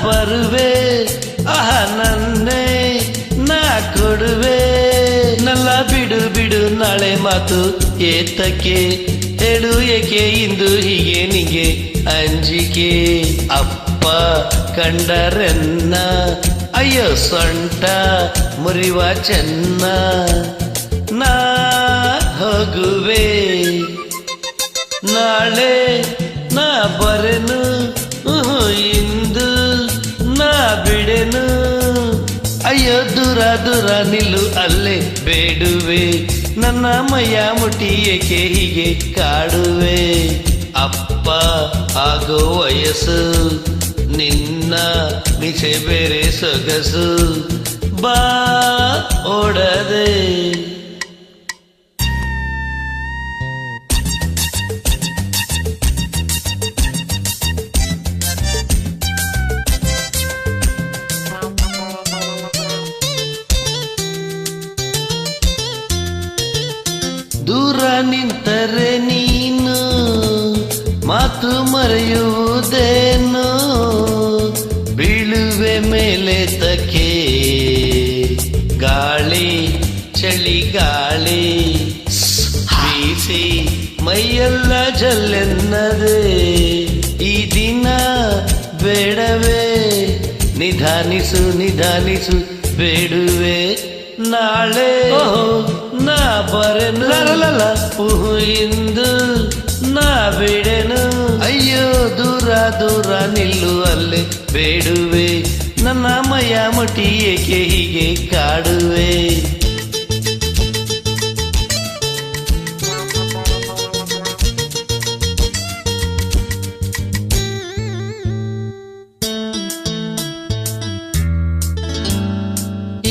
ಬರುವೆ ಆಹ ನನ್ನೇ ನಾ ಕೊಡುವೆ ನಲ್ಲ ಬಿಡು ಬಿಡು ನಾಳೆ ಮಾತು ಏತಕ್ಕೆ ಹೇಳು ಏಕೆ ಇಂದು ಹೀಗೆ ನಿಗೆ ಅಂಜಿಕೆ ಅಪ್ಪ ಕಂಡರೆನ್ನ ಅಯ್ಯೋ ಸೊಂಟ ಮುರಿವ ಚೆನ್ನ ನಾ ಹೋಗುವೆ ನಾಳೆ ನಾ ಬರೆನು ಇಂದು ನಾ ಬಿಡೆನು ಅಯ್ಯೋ ದೂರ ದೂರ ನಿಲ್ಲು ಅಲ್ಲೇ ಬೇಡುವೆ ನನ್ನ ಮೈಯ ಮುಟಿ ಏಕೆ ಹೀಗೆ ಕಾಡುವೆ ಅಪ್ಪ ಆಗೋ ವಯಸ್ಸು ನಿನ್ನ ಮಿಸೆ ಬೇರೆ ಸೊಗಸು ಬಾ ಓಡದೆ ದೂರ ನಿಂತರೆ ನೀನು ಮಾತು ಮರೆಯುವುದೇನು ಬೀಳುವೆ ಮೇಲೆ ತಕ್ಕೆ ಗಾಳಿ ಚಳಿ ಗಾಳಿ ಬೀಸಿ ಮೈಯೆಲ್ಲ ಜಲ್ಲೆನ್ನದೆ ಈ ದಿನ ಬೇಡವೇ ನಿಧಾನಿಸು ನಿಧಾನಿಸು ಬೇಡುವೆ ನಾಳೆ ನಾ ಬರೆನು ಇಂದು ನಾ ಬಿಡೆನು ಅಯ್ಯೋ ದೂರ ದೂರ ನಿಲ್ಲು ಅಲ್ಲೇ ಬೇಡುವೆ ನನ್ನ ಮೈಯ ಮುಟಿ ಏಕೆ ಹೀಗೆ ಕಾಡುವೆ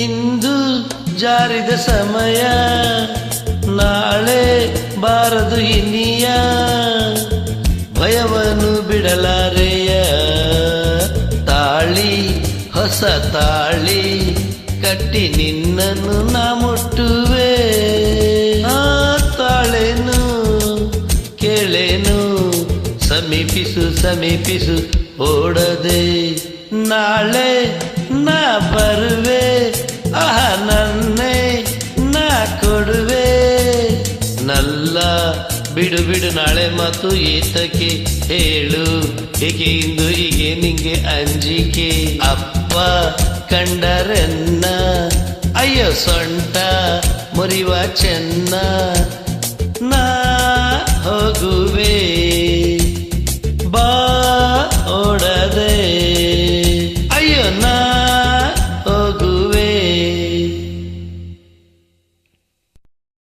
ಇಂದು ಜಾರಿದ ಸಮಯ ನಾಳೆ ಬಾರದು ಇನ್ನಿಯ ಭಯವನ್ನು ಬಿಡಲಾರೆಯ ತಾಳಿ ಹೊಸ ತಾಳಿ ಕಟ್ಟಿ ನಿನ್ನನ್ನು ನಾ ಮುಟ್ಟುವೆ ಆ ತಾಳೆನು ಕೇಳೇನು ಸಮೀಪಿಸು ಸಮೀಪಿಸು ಓಡದೆ ನಾಳೆ ನಾ ಬರುವೆ ಆಹ ನನ್ನೇ ನಾ ಕೊಡುವೆ ನಲ್ಲ ಬಿಡು ಬಿಡು ನಾಳೆ ಮಾತು ಏತಕ್ಕೆ ಹೇಳು ಏಕೆ ಇಂದು ಹೀಗೆ ನಿಂಗೆ ಅಂಜಿಕೆ ಅಪ್ಪ ಕಂಡರೆನ್ನ ಅಯ್ಯೋ ಸೊಂಟ ಮುರಿವ ಚೆನ್ನ ನಾ ಹೋಗುವೆ ಬಾ